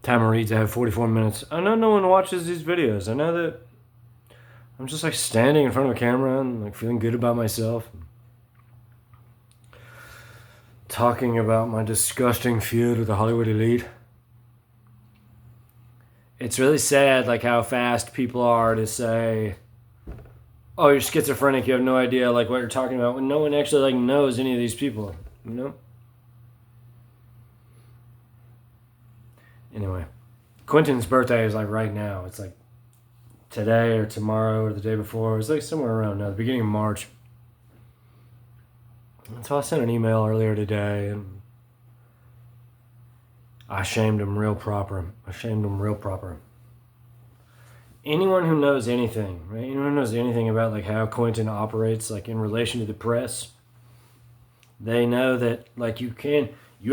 Timer reads, I have 44 minutes. I know no one watches these videos. I know that I'm just like standing in front of a camera and like feeling good about myself. Talking about my disgusting feud with the Hollywood elite. It's really sad like how fast people are to say, oh, you're schizophrenic, you have no idea like what you're talking about, when no one actually like knows any of these people, you know? Anyway, Quentin's birthday is like right now. It's like today or tomorrow or the day before. It's like somewhere around now, the beginning of March. And so I sent an email earlier today and I shamed him real proper. Anyone who knows anything, right? Anyone who knows anything about like how Quentin operates like in relation to the press, they know that like you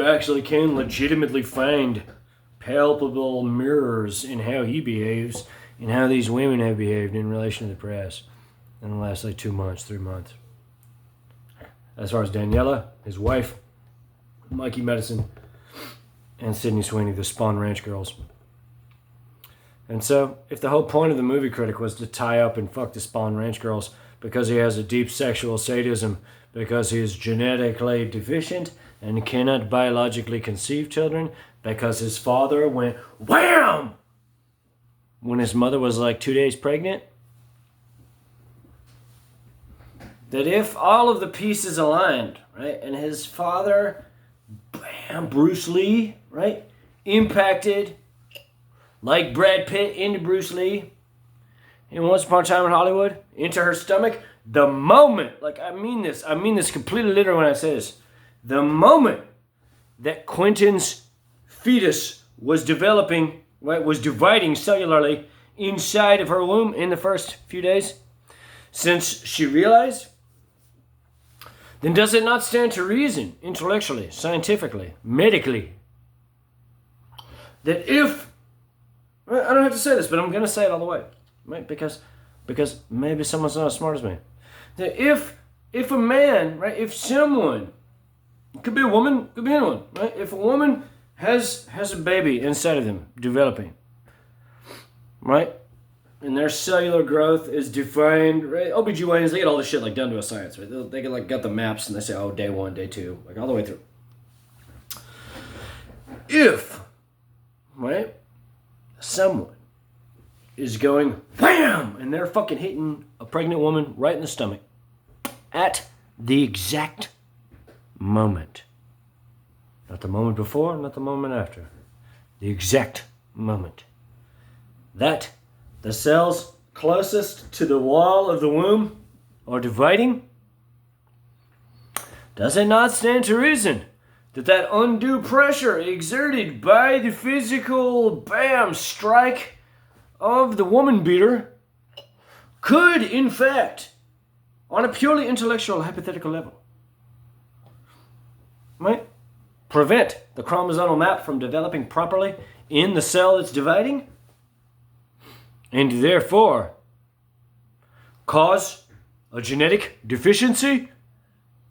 actually can legitimately find palpable mirrors in how he behaves and how these women have behaved in relation to the press in the last like 2 months, 3 months. As far as Daniela, his wife, Mikey Medicine, and Sydney Sweeney, the Spawn Ranch girls. And so, if the whole point of the movie critic was to tie up and fuck the Spawn Ranch girls because he has a deep sexual sadism, because he is genetically deficient and cannot biologically conceive children, because his father went wham when his mother was like 2 days pregnant, that if all of the pieces aligned, right, and his father, bam, Bruce Lee, right, impacted like Brad Pitt into Bruce Lee in Once Upon a Time in Hollywood, into her stomach, the moment, like I mean this completely literally when I say this, the moment that Quentin's fetus was developing, right, was dividing cellularly inside of her womb in the first few days, since she realized, then does it not stand to reason, intellectually, scientifically, medically, that if, I don't have to say this, but I'm going to say it all the way, right, because maybe someone's not as smart as me, that if a man, right, if someone, it could be a woman, could be anyone, right, if a woman has a baby inside of them, developing, right, and their cellular growth is defined, right, OBGYNs, they get all this shit, like, down to a science, right, they get, like, got the maps, and they say, oh, day 1, day 2, like, all the way through. If, right, someone is going, wham, and they're fucking hitting a pregnant woman right in the stomach at the exact moment. Not the moment before, not the moment after. The exact moment. That the cells closest to the wall of the womb are dividing. Does it not stand to reason that undue pressure exerted by the physical, bam, strike of the woman beater could, in fact, on a purely intellectual, hypothetical level, right, prevent the chromosomal map from developing properly in the cell it's dividing, and therefore cause a genetic deficiency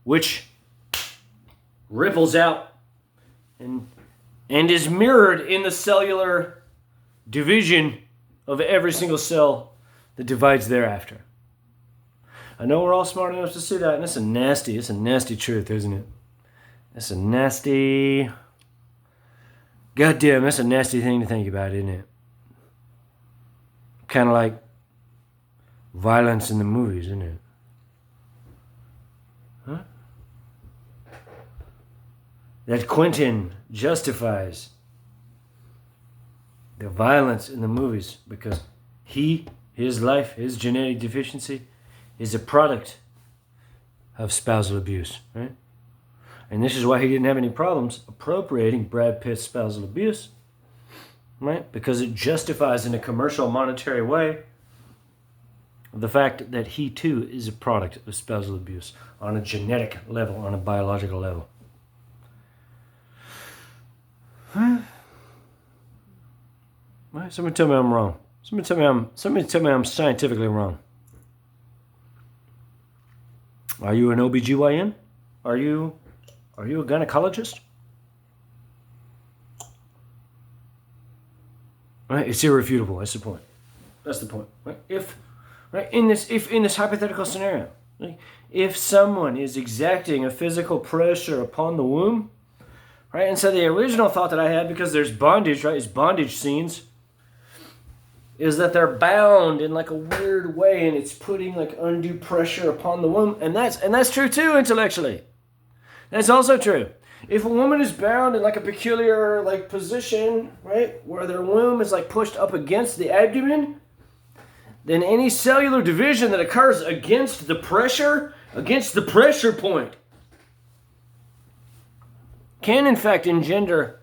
which ripples out and is mirrored in the cellular division of every single cell that divides thereafter. I know we're all smart enough to see that, and it's a nasty truth, isn't it? It's a nasty, goddamn, that's a nasty thing to think about, isn't it? Kind of like violence in the movies, isn't it? Huh? That Quentin justifies the violence in the movies because his life, his genetic deficiency is a product of spousal abuse, right? And this is why he didn't have any problems appropriating Brad Pitt's spousal abuse, right? Because it justifies in a commercial monetary way the fact that he too is a product of spousal abuse on a genetic level, on a biological level. Right? Somebody tell me I'm wrong. Somebody tell me I'm scientifically wrong. Are you an OBGYN? Are you a gynecologist? Right? It's irrefutable. That's the point. That's the point. Right? If in this hypothetical scenario, right, if someone is exacting a physical pressure upon the womb, right, and so the original thought that I had, because there's bondage, right, is bondage scenes, is that they're bound in like a weird way, and it's putting like undue pressure upon the womb, and that's true too intellectually. That's also true. If a woman is bound in like a peculiar like position, right, where their womb is like pushed up against the abdomen, then any cellular division that occurs against the pressure point, can in fact engender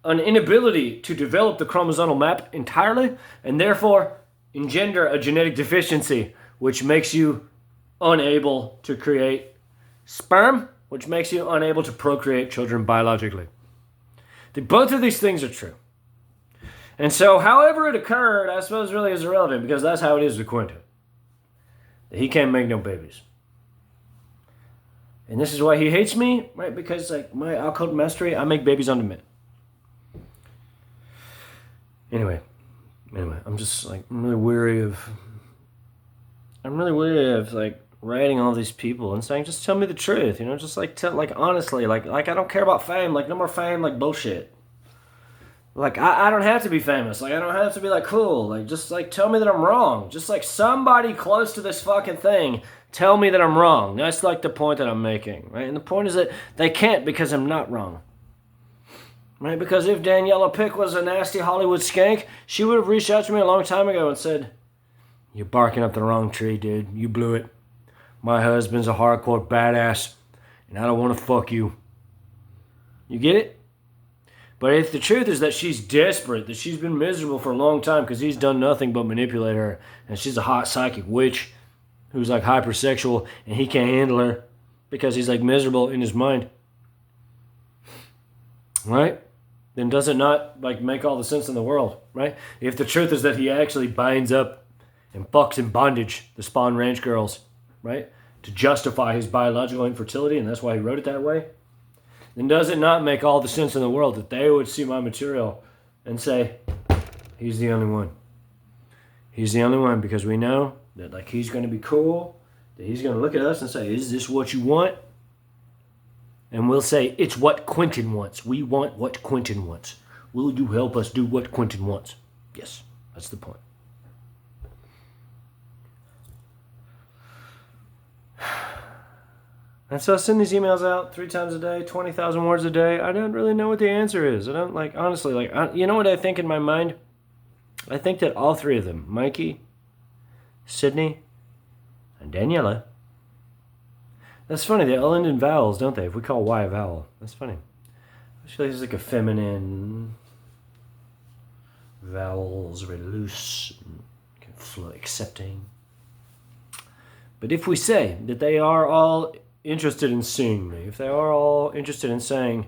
an inability to develop the chromosomal map entirely, and therefore engender a genetic deficiency, which makes you unable to create sperm, which makes you unable to procreate children biologically. Both of these things are true. And so, however it occurred, I suppose really is irrelevant, because that's how it is with Quentin. He can't make no babies. And this is why he hates me, right? Because like my occult mastery, I make babies on demand. Anyway, I'm just like, I'm really weary of like writing all these people and saying, just tell me the truth, you know, just like tell, like honestly, like I don't care about fame, like no more fame, like bullshit. Like I don't have to be famous, like I don't have to be like cool, like just like tell me that I'm wrong. Just like somebody close to this fucking thing, tell me that I'm wrong. That's like the point that I'm making, right? And the point is that they can't, because I'm not wrong. Right? Because if Daniela Pick was a nasty Hollywood skank, she would have reached out to me a long time ago and said, you're barking up the wrong tree, dude. You blew it. My husband's a hardcore badass, and I don't want to fuck you. You get it? But if the truth is that she's desperate, that she's been miserable for a long time because he's done nothing but manipulate her, and she's a hot psychic witch who's like hypersexual, and he can't handle her because he's like miserable in his mind, right? Then does it not like make all the sense in the world, right? If the truth is that he actually binds up and fucks in bondage the Spawn Ranch girls, right, to justify his biological infertility, and that's why he wrote it that way, then does it not make all the sense in the world that they would see my material and say, he's the only one. He's the only one, because we know that like he's going to be cool, that he's going to look at us and say, is this what you want? And we'll say, it's what Quentin wants. We want what Quentin wants. Will you help us do what Quentin wants? Yes, that's the point. And so I send these emails out 3 times a day, 20,000 words a day. I don't really know what the answer is. I don't like, honestly, like, you know what I think in my mind? I think that all 3 of them, Mikey, Sydney, and Daniela, that's funny, they all end in vowels, don't they? If we call Y a vowel. That's funny. I feel like it's like a feminine, vowels, very loose, and accepting. But if we say that they are all interested in seeing me, if they are all interested in saying,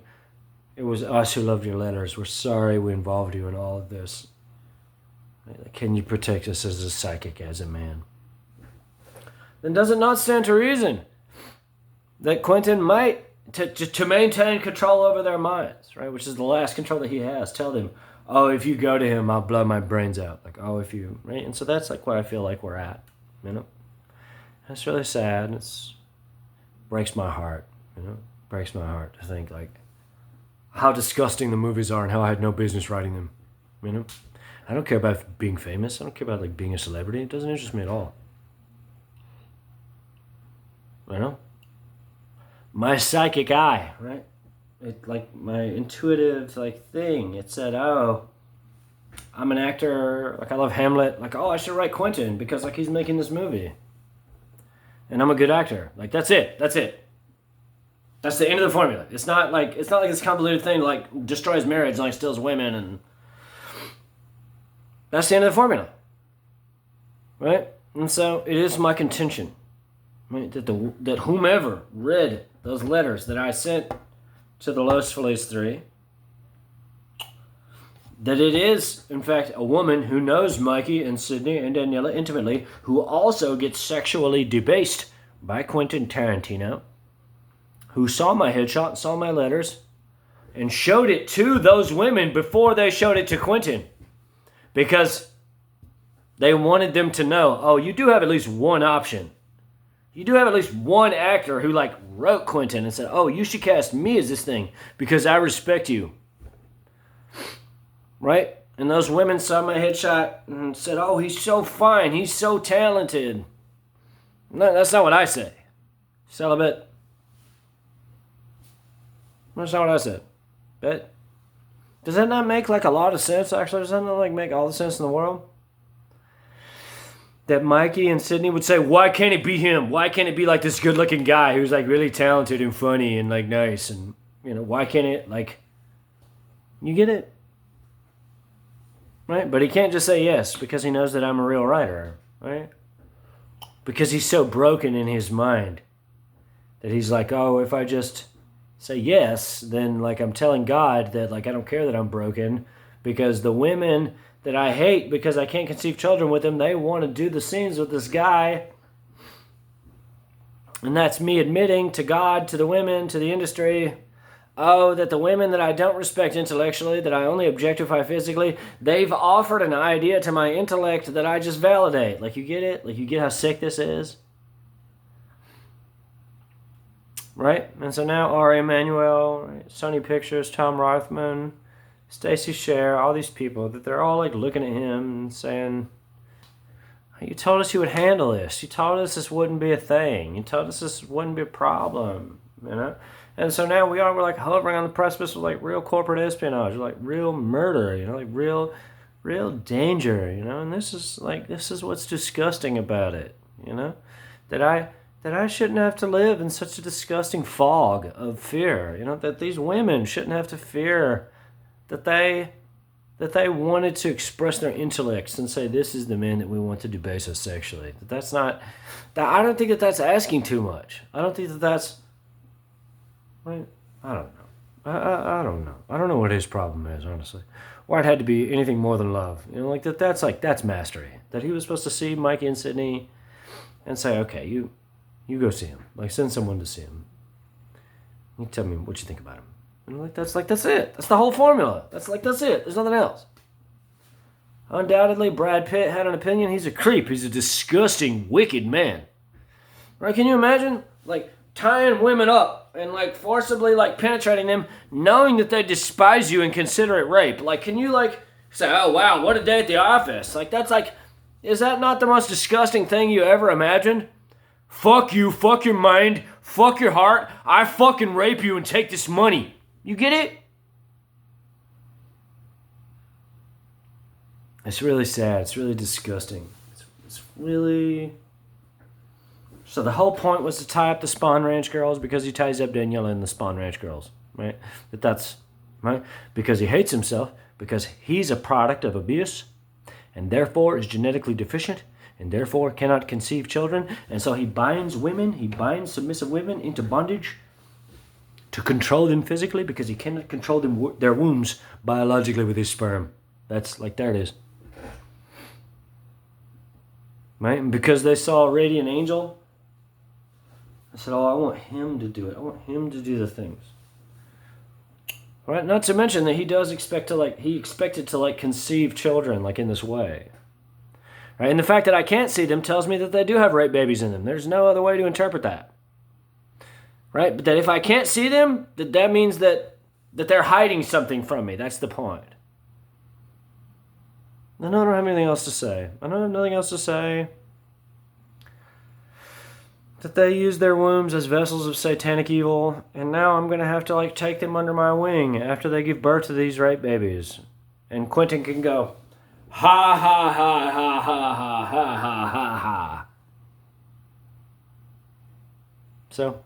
it was us who loved your letters, we're sorry we involved you in all of this, can you protect us as a psychic, as a man? Then does it not stand to reason that Quentin might, to maintain control over their minds, right, which is the last control that he has, tell them, oh, if you go to him, I'll blow my brains out. Like, oh, if you, right? And so that's like where I feel like we're at, you know? It's really sad, and it's breaks my heart, you know? Breaks my heart to think, like, how disgusting the movies are and how I had no business writing them, you know? I don't care about being famous. I don't care about, like, being a celebrity. It doesn't interest me at all. You know? My psychic eye, right? It, like, my intuitive, like, thing. It said, oh, I'm an actor. Like, I love Hamlet. Like, oh, I should write Quentin because, like, he's making this movie. And I'm a good actor. Like, that's it. That's it. That's the end of the formula. It's not like this convoluted thing like destroys marriage and like steals women, and that's the end of the formula. Right? And so it is my contention, right, that whomever read those letters that I sent to the Los Feliz 3, that it is, in fact, a woman who knows Mikey and Sydney and Daniela intimately, who also gets sexually debased by Quentin Tarantino, who saw my headshot, saw my letters, and showed it to those women before they showed it to Quentin. Because they wanted them to know, oh, you do have at least one option. You do have at least one actor who like wrote Quentin and said, oh, you should cast me as this thing because I respect you. Right? And those women saw my headshot and said, oh, he's so fine. He's so talented. No, that's not what I say. Celibate. That's not what I said. But does that not make like a lot of sense, actually? Does that not like make all the sense in the world? That Mikey and Sydney would say, why can't it be him? Why can't it be like this good-looking guy who's like really talented and funny and like nice? And, you know, why can't it like... You get it? Right? But he can't just say yes because he knows that I'm a real writer. Right? Because he's so broken in his mind that he's like, oh, if I just say yes, then like I'm telling God that like I don't care that I'm broken because the women that I hate because I can't conceive children with them, they want to do the scenes with this guy. And that's me admitting to God, to the women, to the industry, oh, that the women that I don't respect intellectually, that I only objectify physically, they've offered an idea to my intellect that I just validate. Like, you get it? Like, you get how sick this is? Right? And so now Ari Emanuel, right? Sony Pictures, Tom Rothman, Stacey Scher, all these people, that they're all like looking at him and saying, you told us you would handle this. You told us this wouldn't be a thing. You told us this wouldn't be a problem, you know? And so now we're like hovering on the precipice of like real corporate espionage, like real murder, you know, like real danger, you know? And this is what's disgusting about it, you know? That I shouldn't have to live in such a disgusting fog of fear, you know? That these women shouldn't have to fear that they wanted to express their intellects and say, this is the man that we want to debase us sexually. I don't think that that's asking too much. I don't think that that's, right? I don't know. I don't know. I don't know what his problem is, honestly. Or it had to be anything more than love. You know, that's mastery. That he was supposed to see Mikey and Sydney and say, okay, you go see him. Like, send someone to see him. You tell me what you think about him. And that's it. That's the whole formula. That's it. There's nothing else. Undoubtedly, Brad Pitt had an opinion. He's a creep. He's a disgusting, wicked man. Right? Can you imagine, like, tying women up and, like, forcibly, like, penetrating them, knowing that they despise you and consider it rape? Like, can you, like, say, oh, wow, what a day at the office? Like, that's, like, is that not the most disgusting thing you ever imagined? Fuck you, fuck your mind, fuck your heart. I fucking rape you and take this money. You get it? It's really sad. It's really disgusting. It's really... So the whole point was to tie up the Spawn Ranch girls because he ties up Daniela and the Spawn Ranch girls, right? That's right? Because he hates himself, because he's a product of abuse, and therefore is genetically deficient, and therefore cannot conceive children. And so he binds submissive women into bondage to control them physically because he cannot control their wombs biologically with his sperm. That's like, there it is. Right? And because they saw a radiant angel, I said, oh, I want him to do it. I want him to do the things. Right? Not to mention that he expected to conceive children like in this way. Right? And the fact that I can't see them tells me that they do have rape babies in them. There's no other way to interpret that. Right? But that if I can't see them, that means that they're hiding something from me. That's the point. I don't have anything else to say. I don't have nothing else to say. That they use their wombs as vessels of satanic evil, and now I'm going to have to take them under my wing after they give birth to these rape babies. And Quentin can go, ha ha ha ha ha ha ha ha ha ha. So,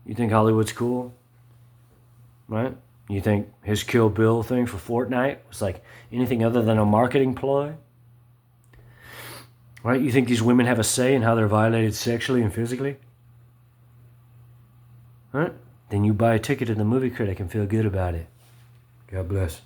you think Hollywood's cool? Right? You think his Kill Bill thing for Fortnite was like anything other than a marketing ploy? Right? You think these women have a say in how they're violated sexually and physically? Right? Then you buy a ticket to the movie critic and feel good about it. God bless.